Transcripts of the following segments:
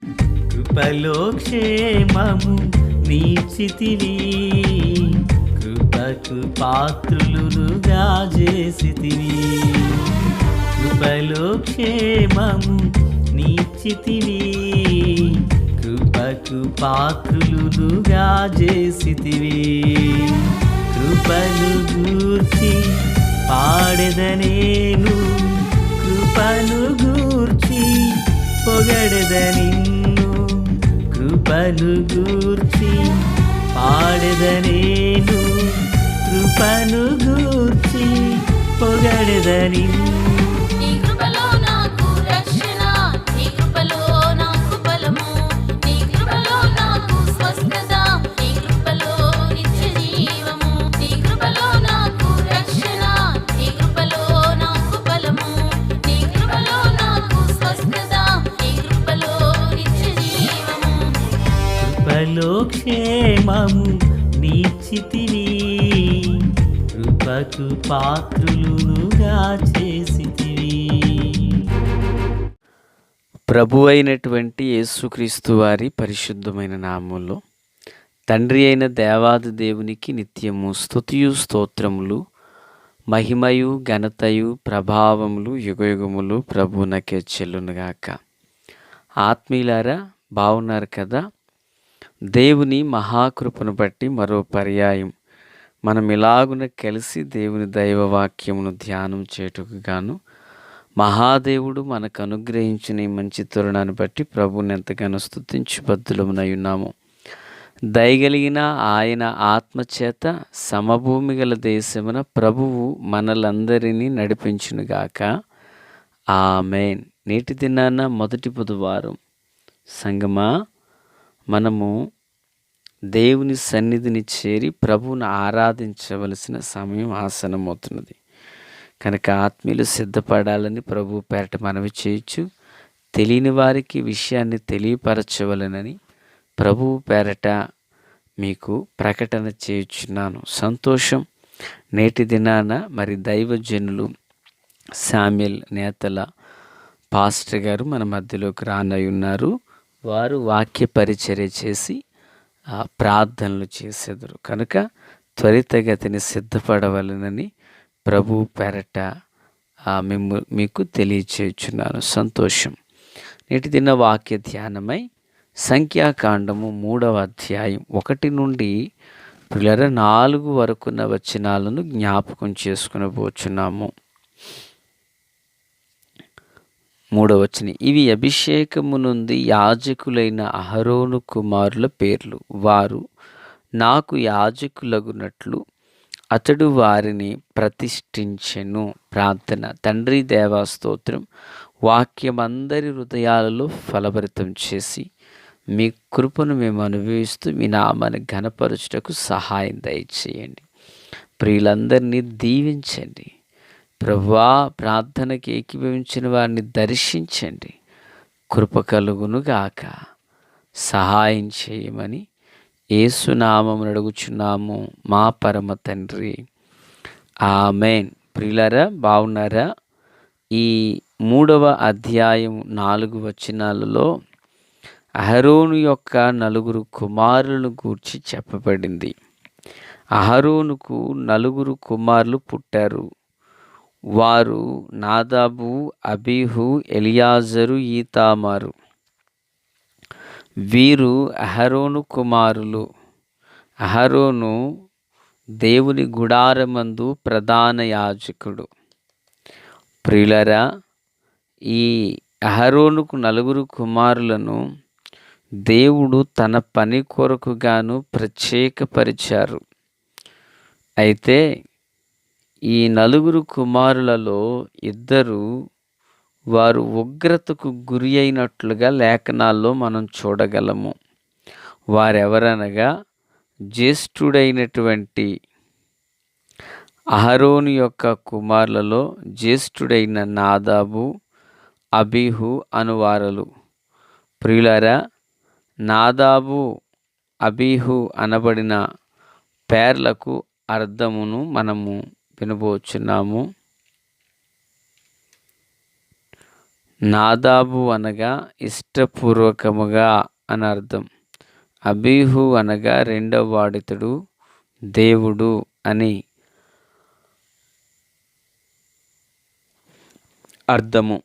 కృపలో క్షేమము నీచితివి, కృపకు పాత్రులుగా చేసితివి. కృపలో క్షేమము నీచితివి, కృపకు పాత్రులుగా చేసితివి. కృపను గూర్చి పాడెదనేను, కృపను గూర్చి పొగడెద నిన్ను. కృపను గూర్చి పాడెదనేను, కృపను గూర్చి పొగడెద నిన్ను. నీ కృపలో నాకు రక్షణ, నీ కృపలో నాకు బలము, నీ కృపలో నాకు స్వస్థత, నీ కృపలో నిత్య జీవము. నీ కృపలో నాకు రక్షణ, నీ కృపలో నాకు బలము, నీ కృపలో నాకు స్వస్థత, నీ కృపలో నిత్య జీవము. కృపలో క్షేమము నీచితివి, కృపకు పాత్రులుగా చేసితివి. ప్రభు అయినటువంటి యేసుక్రీస్తు వారి పరిశుద్ధమైన నామంలో తండ్రి అయిన దేవాది దేవునికి నిత్యము స్తుతియు స్తోత్రములు, మహిమయు ఘనతయు ప్రభావములు యుగయుగములు ప్రభువునకే చెల్లునుగాక. ఆత్మీయులారా, బాగున్నారు కదా? దేవుని మహాకృపను బట్టి మరో పర్యాయం మనం ఇలాగున కలిసి దేవుని దైవవాక్యమును ధ్యానం చేయుటకు గాను మహాదేవుడు మనకు అనుగ్రహించిన ఈ మంచి తరుణాన్ని బట్టి ప్రభువుని ఎంతగానో స్తుతించి బద్దులమునై ఉన్నాము. దయగలిగిన ఆయన ఆత్మచేత సమభూమి గల దేశమున ప్రభువు మనలందరినీ నడిపించునుగాక. ఆమేన్. నేటి దినాన మొదటి బుధవారం సంగమా, మనము దేవుని సన్నిధిని చేరి ప్రభువును ఆరాధించవలసిన సమయం ఆసనమవుతున్నది కనుక ఆత్మీయులు సిద్ధపడాలని ప్రభు పేరట మనవి చేయొచ్చు. తెలియని వారికి విషయాన్ని తెలియపరచవలనని ప్రభువు పేరట మీకు ప్రకటన చేయుచున్నాను. సంతోషం. నేటి దినాన మరి దైవజనులు శామ్యుల్ నేతల పాస్టర్ గారు మన మధ్యలోకి రానై ఉన్నారు. వారు వాక్య పరిచర్య చేసి ప్రార్థనలు చేసేదరు కనుక త్వరితగతిని సిద్ధపడవలనని ప్రభు పేరట మీకు తెలియచేయుచున్నాను. సంతోషం. నేటి దిన వాక్య ధ్యానమై సంఖ్యాకాండము 3వ అధ్యాయం 1 నుండి 4 వరకున్న వచనాలను జ్ఞాపకం చేసుకునబోచున్నాము. 3వ వచనం, ఇవి అభిషేకము నుండి యాజకులైన అహరోను కుమారుల పేర్లు. వారు నాకు యాజకులగునట్లు అతడు వారిని ప్రతిష్ఠించెను. ప్రార్థన. తండ్రి దేవా స్తోత్రం. వాక్యం అందరి హృదయాలలో ఫలభరితం చేసి మీ కృపను మేము అనుభవిస్తూ మీ నామాన్ని ఘనపరచుటకు సహాయం దయచేయండి. ప్రియులందరినీ దీవించండి. ప్రభువా, ప్రార్థనకి ఏకీభవించిన వారిని దర్శించండి. కృప కలుగునుగాక. సహాయం చేయమని యేసునామమున అడుగుచున్నాము మా పరమ తండ్రి. ఆమేన్. ప్రియులారా, బాగున్నారా? ఈ 3వ అధ్యాయం 4 వచనాలలో అహరోను యొక్క 4 కుమారులను గూర్చి చెప్పబడింది. అహరోనుకు 4 కుమారులు పుట్టారు. వారు నాదాబు, అబీహు, ఎలియాజరు, ఈతామారు. వీరు అహరోను కుమారులు. అహరోను దేవుని గుడారమందు ప్రధాన యాజకుడు. ప్రియులరా, ఈ అహరోనుకు 4 కుమారులను దేవుడు తన పని కొరకు గాను ప్రత్యేకపరిచారు. అయితే ఈ 4 కుమారులలో 2 వారు ఉగ్రతకు గురి అయినట్లుగా లేఖనాల్లో మనం చూడగలము. వారెవరనగా జ్యేష్ఠుడైనటువంటి అహరోను యొక్క కుమారులలో జ్యేష్ఠుడైన నాదాబు, అబీహు అనువారలు. ప్రియులారా, నాదాబు, అబీహు అనబడిన పేర్లకు అర్థమును మనము వినబోచున్నాము. నాదాబు అనగా ఇష్టపూర్వకముగా అని అర్థం. అబీహు అనగా రెండవ వాడితడు, దేవుడు అని అర్థము.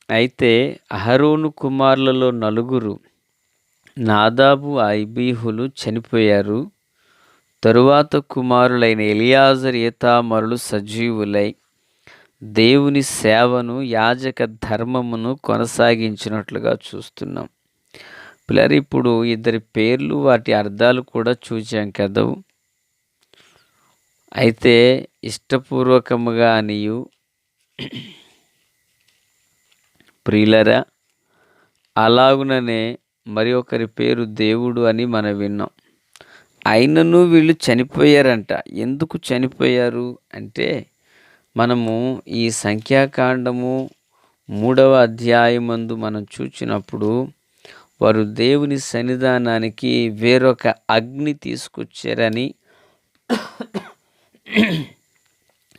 అయితే అహరోను కుమారులలో నలుగురు నాదాబు, అబీహులు చనిపోయారు. తరువాత కుమారులైన ఎలియాజరు, ఈతామారులు సజీవులై దేవుని సేవను, యాజక ధర్మమును కొనసాగించినట్లుగా చూస్తున్నాం. పిల్లలు, ఇప్పుడు ఇద్దరి పేర్లు, వాటి అర్థాలు కూడా చూచాం కదా. అయితే ఇష్టపూర్వకముగా అనియు, ప్రియులరా, అలాగుననే మరి ఒకరి పేరు దేవుడు అని మనం విన్నాం. అయినను వీళ్ళు చనిపోయారంట. ఎందుకు చనిపోయారు అంటే, మనము ఈ సంఖ్యాకాండము 3వ అధ్యాయమందు మనం చూచినప్పుడు వారు దేవుని సన్నిధానానికి వేరొక అగ్ని తీసుకొచ్చారని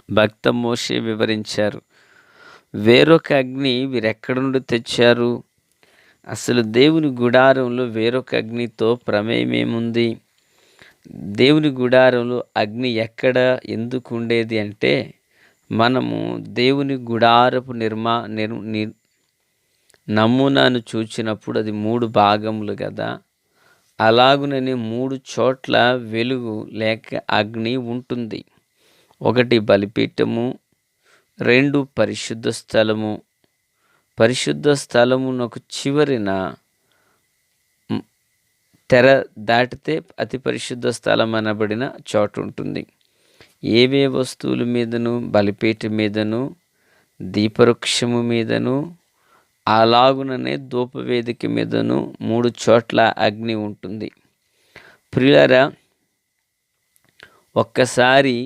భక్త మోషే వివరించారు. వేరొక అగ్ని వీరెక్కడి నుండి తెచ్చారు? అసలు దేవుని గుడారంలో వేరొక అగ్నితో ప్రమేయమేముంది? దేవుని గుడారంలో అగ్ని ఎక్కడ, ఎందుకు ఉండేది అంటే, మనము దేవుని గుడారపు నమూనాను చూచినప్పుడు అది 3 భాగములు కదా. అలాగునని 3 చోట్ల వెలుగు లేక అగ్ని ఉంటుంది. 1 బలిపీఠము, 2 పరిశుద్ధ స్థలము. పరిశుద్ధ స్థలమునకు చివరిన తెర దాటితే అతి పరిశుద్ధ స్థలం అనబడిన చోటు ఉంటుంది. ఏవే వస్తువుల మీదను, బలిపీఠం మీదను, దీపవృక్షము మీదను, అలాగుననే ధూపవేదిక మీదను 3 చోట్ల అగ్ని ఉంటుంది. ప్రియులారా, ఒక్కసారి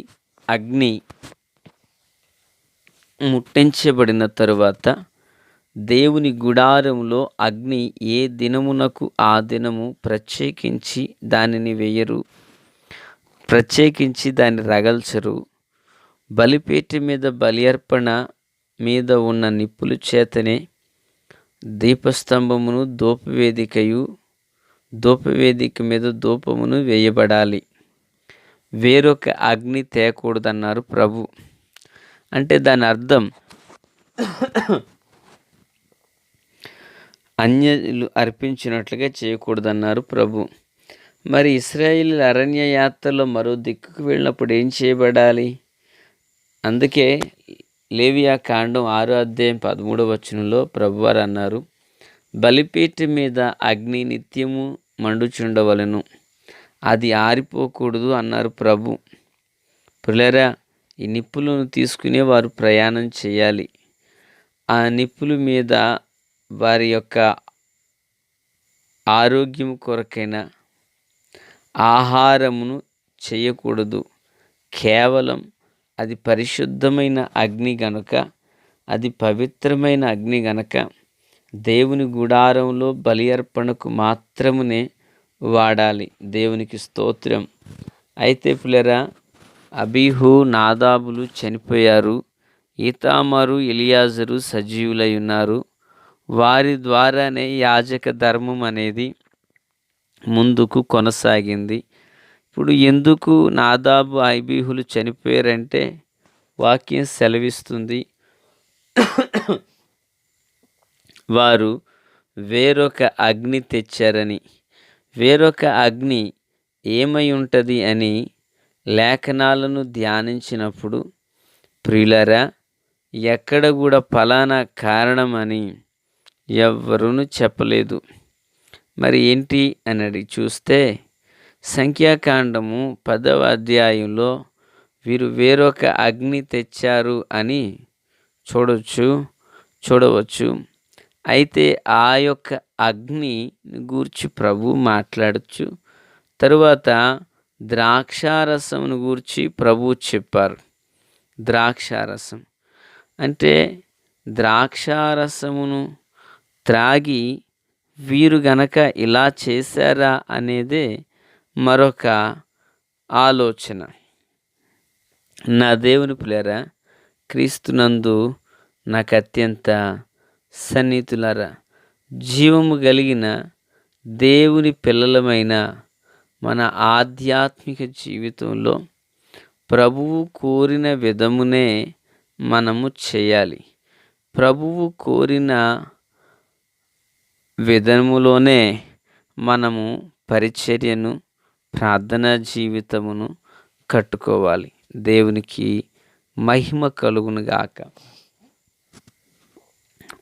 అగ్ని ముట్టించబడిన తరువాత దేవుని గుడారంలో అగ్ని ఏ దినమునకు ఆ దినము ప్రత్యేకించి దానిని వేయరు, ప్రత్యేకించి దాన్ని రగల్చరు. బలిపీఠం మీద బలి అర్పణ మీద ఉన్న నిప్పుల చేతనే దీపస్తంభమును, ధూపవేదిక మీద ధూపమును వేయబడాలి. వేరొక అగ్ని తేకూడదన్నారు ప్రభు. అంటే దాని అర్థం అన్యులు అర్పించినట్లుగా చేయకూడదన్నారు ప్రభు. మరి ఇశ్రాయేలీయుల అరణ్య యాత్రలో మరో దిక్కుకు వెళ్ళినప్పుడు ఏం చేయబడాలి? అందుకే లేవియా కాండం 6వ అధ్యాయం 13వ వచనంలో ప్రభువారు అన్నారు, బలిపీఠం మీద అగ్ని నిత్యము మండుచుండవలెను, అది ఆరిపోకూడదు అన్నారు ప్రభు. ప్రియులారా, ఈ నిప్పులను తీసుకునే వారు ప్రయాణం చేయాలి. ఆ నిప్పుల మీద వారి యొక్క ఆరోగ్యం కొరకైన ఆహారమును చేయకూడదు. కేవలం అది పరిశుద్ధమైన అగ్ని గనుక, అది పవిత్రమైన అగ్ని గనక దేవుని గుడారంలో బలి అర్పణకు మాత్రమునే వాడాలి. దేవునికి స్తోత్రం. అయితే పిల్లరా, అబీహు, నాదాబులు చనిపోయారు. ఈతామారు, ఎలియాజరు సజీవులై ఉన్నారు. వారి ద్వారానే యాజక ధర్మం అనేది ముందుకు కొనసాగింది. ఇప్పుడు ఎందుకు నాదాబు, అబీహులు చనిపోయారంటే వాక్యం సెలవిస్తుంది, వారు వేరొక అగ్ని తెచ్చారని. వేరొక అగ్ని ఏమై ఉంటుంది అని లేఖనాలను ధ్యానించినప్పుడు, ప్రియులరా, ఎక్కడ కూడా ఫలానా కారణం అని ఎవ్వరూ చెప్పలేదు. మరి ఏంటి అని చూస్తే, సంఖ్యాకాండము 10వ అధ్యాయంలో వీరు వేరొక అగ్ని తెచ్చారు అని చూడవచ్చు. అయితే ఆ యొక్క అగ్ని గూర్చి ప్రభు మాట్లాడచ్చు. తరువాత ద్రాక్షారసమును గూర్చి ప్రభు చెప్పారు. ద్రాక్షారసం అంటే ద్రాక్షారసమును త్రాగి వీరు గనక ఇలా చేశారా అనేదే మరొక ఆలోచన. నా దేవుని ప్రియులారా, క్రీస్తునందు నాకు అత్యంత సన్నిహితులారా, జీవము కలిగిన దేవుని పిల్లలమైన మన ఆధ్యాత్మిక జీవితంలో ప్రభువు కోరిన విధమునే మనము చేయాలి. ప్రభువు కోరిన విధములోనే మనము పరిచర్యను, ప్రార్థనా జీవితమును కట్టుకోవాలి. దేవునికి మహిమ కలుగును గాక.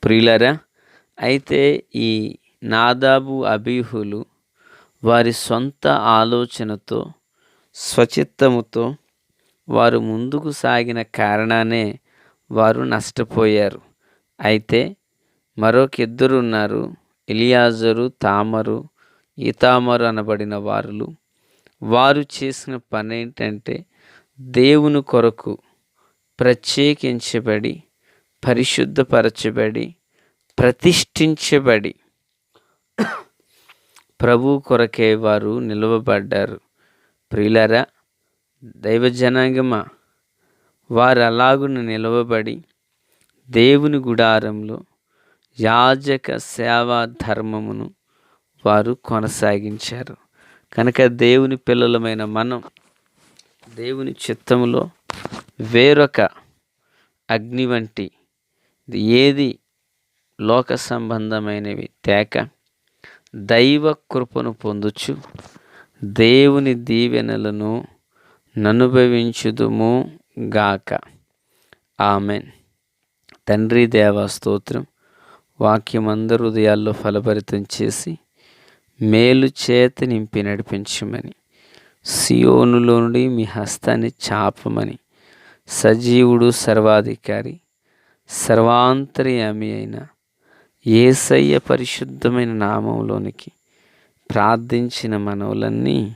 ప్రియులారా, అయితే ఈ నాదాబు, అబీహులు వారి సొంత ఆలోచనతో, స్వచిత్తముతో వారు ముందుకు సాగిన కారణానే వారు నష్టపోయారు. అయితే మరొక ఇద్దరు ఉన్నారు, ఎలియాజరు, తామరు, ఈతామరు అనబడిన వారులు. వారు చేసిన పని ఏంటంటే దేవుని కొరకు ప్రత్యేకించబడి, పరిశుద్ధపరచబడి, ప్రతిష్ఠించబడి ప్రభు కొరకే వారు నిలువబడ్డారు. ప్రియులారా, దైవ జనాంగమా, వారు అలాగున నిలవబడి దేవుని గుడారంలో యాజక సేవా ధర్మమును వారు కొనసాగించారు. కనుక దేవుని పిల్లలమైన మనం దేవుని చిత్తములో వేరొక అగ్ని వంటి ఏది లోక సంబంధమైనవి తేక దైవ కృపను పొందుచు దేవుని దీవెనలను ననుభవించుదుము గాక. ఆమెన్. తండ్రి దేవా, స్తోత్రం. వాక్యమందరు హృదయాల్లో ఫలభరితం చేసి మేలు చేత నింపి నడిపించమని, సియోనులో నుండి మీ హస్తాన్ని చాపమని, సజీవుడు, సర్వాధికారి, సర్వాంతర్యామి అయిన యేసయ్య పరిశుద్ధమైన నామంలోనికి ప్రార్థించిన మనవులన్నీ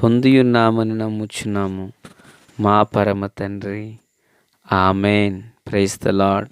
పొందియున్నామని నమ్ముచున్నాము మా పరమ తండ్రి. ఆమెన్. Praise the lord.